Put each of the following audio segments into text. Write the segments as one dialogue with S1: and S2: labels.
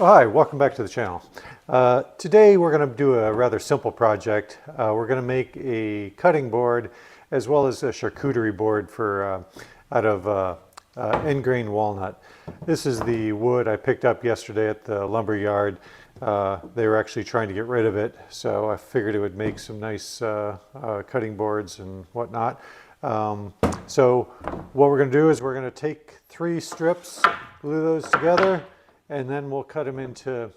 S1: Oh, hi, welcome back to the channel. Today we're going to do a rather simple project. We're going to make a cutting board as well as a charcuterie board for out of end-grain walnut. This is the wood I picked up yesterday at the lumber yard. They were actually trying to get rid of it, so I figured it would make some nice cutting boards and whatnot. So what we're going to do is we're going to take 3 strips, glue those together, and then we'll cut them into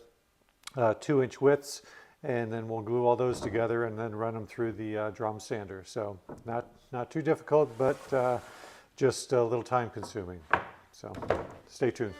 S1: 2-inch widths, and then we'll glue all those together and then run them through the drum sander. So not too difficult, but just a little time consuming. So stay tuned.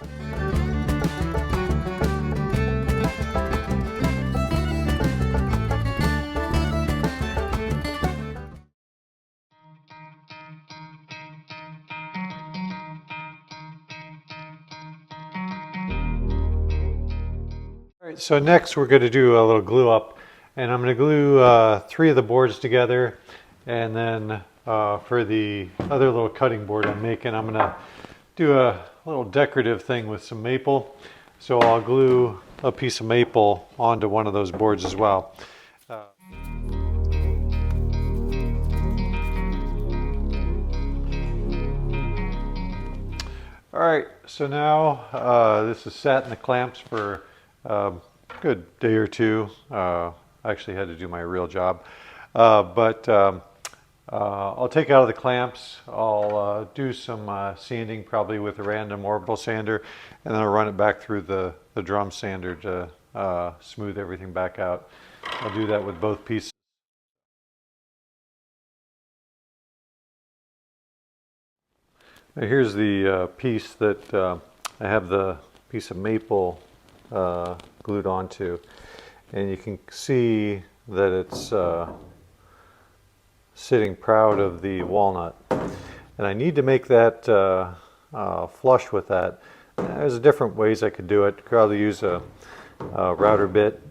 S1: All right, so next we're going to do a little glue up, and I'm going to glue 3 of the boards together, and then for the other little cutting board I'm making, I'm going to do a little decorative thing with some maple. So I'll glue a piece of maple onto one of those boards as well. All right, so now this is sat in the clamps for a good day or two. I actually had to do my real job, but I'll take out of the clamps. I'll do some sanding, probably with a random orbital sander, and then I'll run it back through the drum sander to smooth everything back out. I'll do that with both pieces. Now here's the piece that I have the piece of maple glued onto, and you can see that it's sitting proud of the walnut, and I need to make that flush with that. There's different ways I could do it. Could probably use a router bit,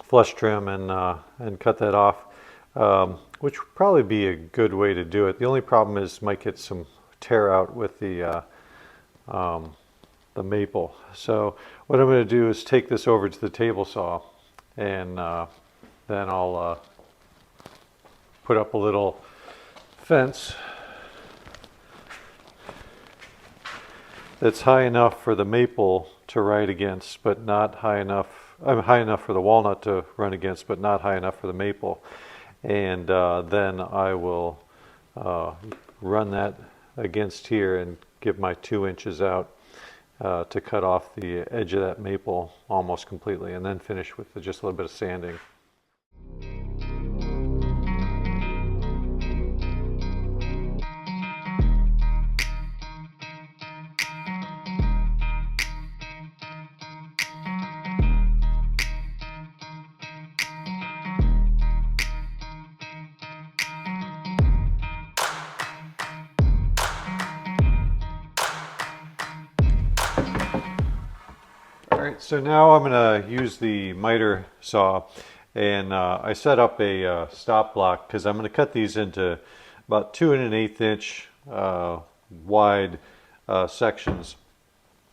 S1: flush trim, and cut that off, which would probably be a good way to do it. The only problem is might get some tear out with the maple. So what I'm going to do is take this over to the table saw, and then I'll put up a little fence that's high enough for the maple to ride against, but not high enough. High enough for the walnut to run against, but not high enough for the maple. And then I will run that against here and give my 2 inches out to cut off the edge of that maple almost completely, and then finish with just a little bit of sanding. Alright, so now I'm going to use the miter saw, and I set up a stop block because I'm going to cut these into about 2 1/8 inch wide sections,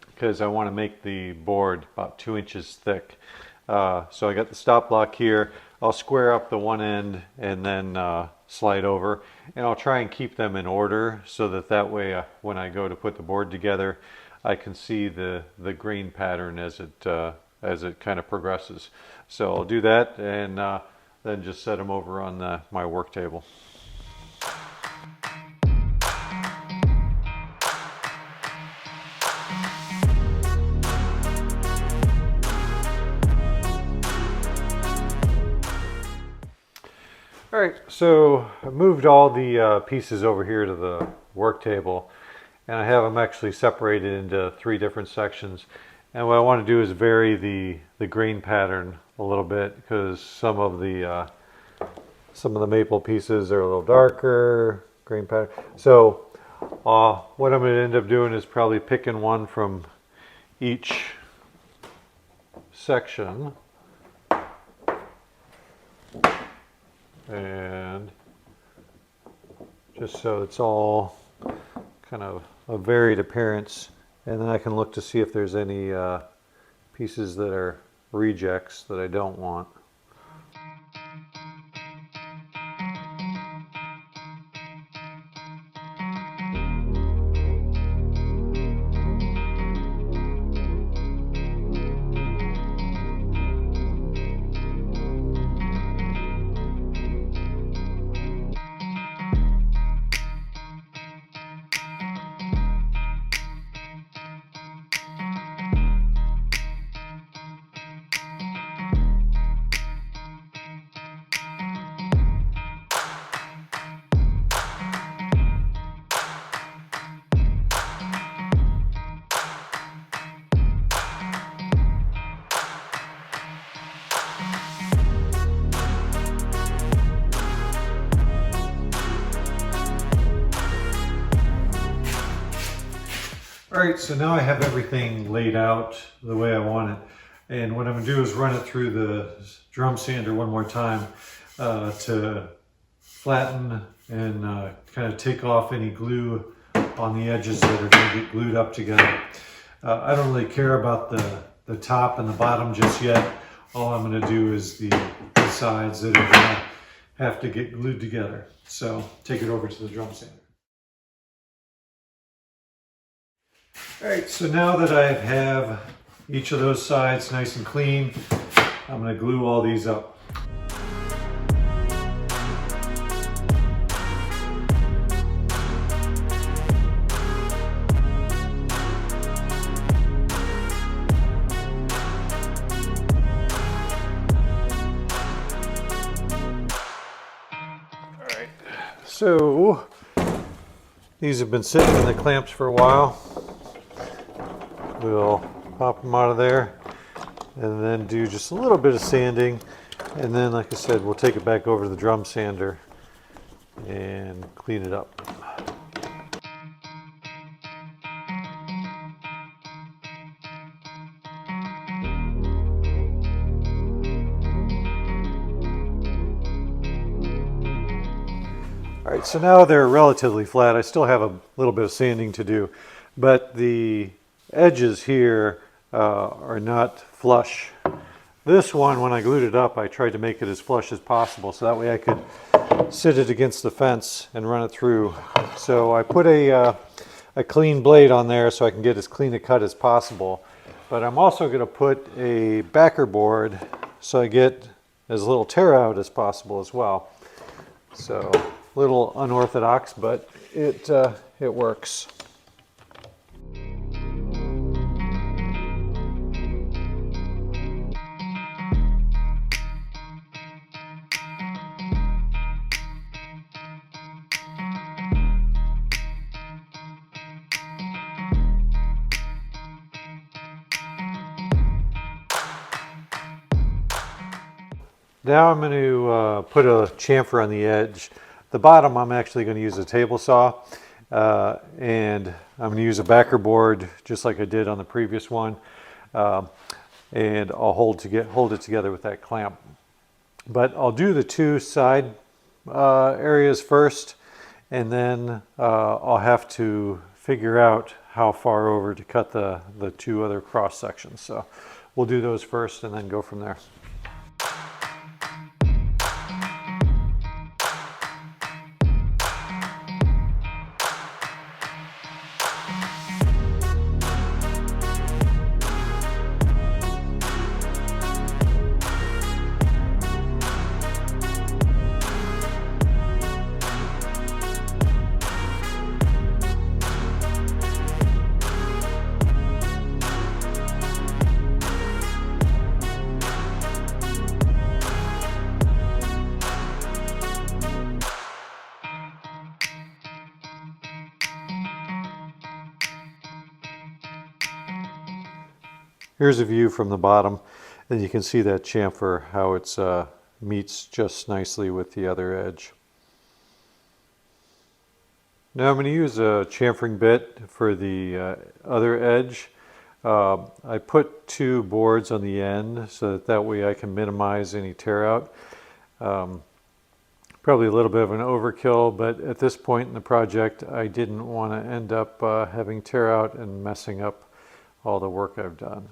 S1: because I want to make the board about 2 inches thick. So I got the stop block here. I'll square up the one end and then slide over, and I'll try and keep them in order so that way when I go to put the board together, I can see the grain pattern as it kind of progresses. So I'll do that, and then just set them over on my work table. All right, so I moved all the pieces over here to the work table, and I have them actually separated into 3 different sections. And what I want to do is vary the grain pattern a little bit, because some of the maple pieces are a little darker grain pattern. So what I'm going to end up doing is probably picking one from each section, and just so it's all kind of a varied appearance, and then I can look to see if there's any pieces that are rejects that I don't want. Alright, so now I have everything laid out the way I want it. And what I'm going to do is run it through the drum sander one more time to flatten and kind of take off any glue on the edges that are going to get glued up together. I don't really care about the top and the bottom just yet. All I'm going to do is the sides that are going to have to get glued together. So take it over to the drum sander. Alright, so now that I have each of those sides nice and clean, I'm going to glue all these up. Alright, so these have been sitting in the clamps for a while. We'll pop them out of there and then do just a little bit of sanding, and then, like I said, we'll take it back over to the drum sander and clean it up. Alright, so now they're relatively flat. I still have a little bit of sanding to do, but the edges here are not flush. This one, when I glued it up, I tried to make it as flush as possible so that way I could sit it against the fence and run it through. So I put a clean blade on there so I can get as clean a cut as possible. But I'm also going to put a backer board so I get as little tear out as possible as well. So a little unorthodox, but it works. Now I'm going to put a chamfer on the edge. The bottom I'm actually going to use a table saw, and I'm going to use a backer board just like I did on the previous one, and I'll hold it together with that clamp. But I'll do the two side areas first, and then I'll have to figure out how far over to cut the two other cross sections. So we'll do those first and then go from there. Here's a view from the bottom, and you can see that chamfer, how it's meets just nicely with the other edge. Now I'm going to use a chamfering bit for the other edge. I put two boards on the end so that way I can minimize any tear out. Probably a little bit of an overkill, but at this point in the project I didn't want to end up having tear out and messing up all the work I've done.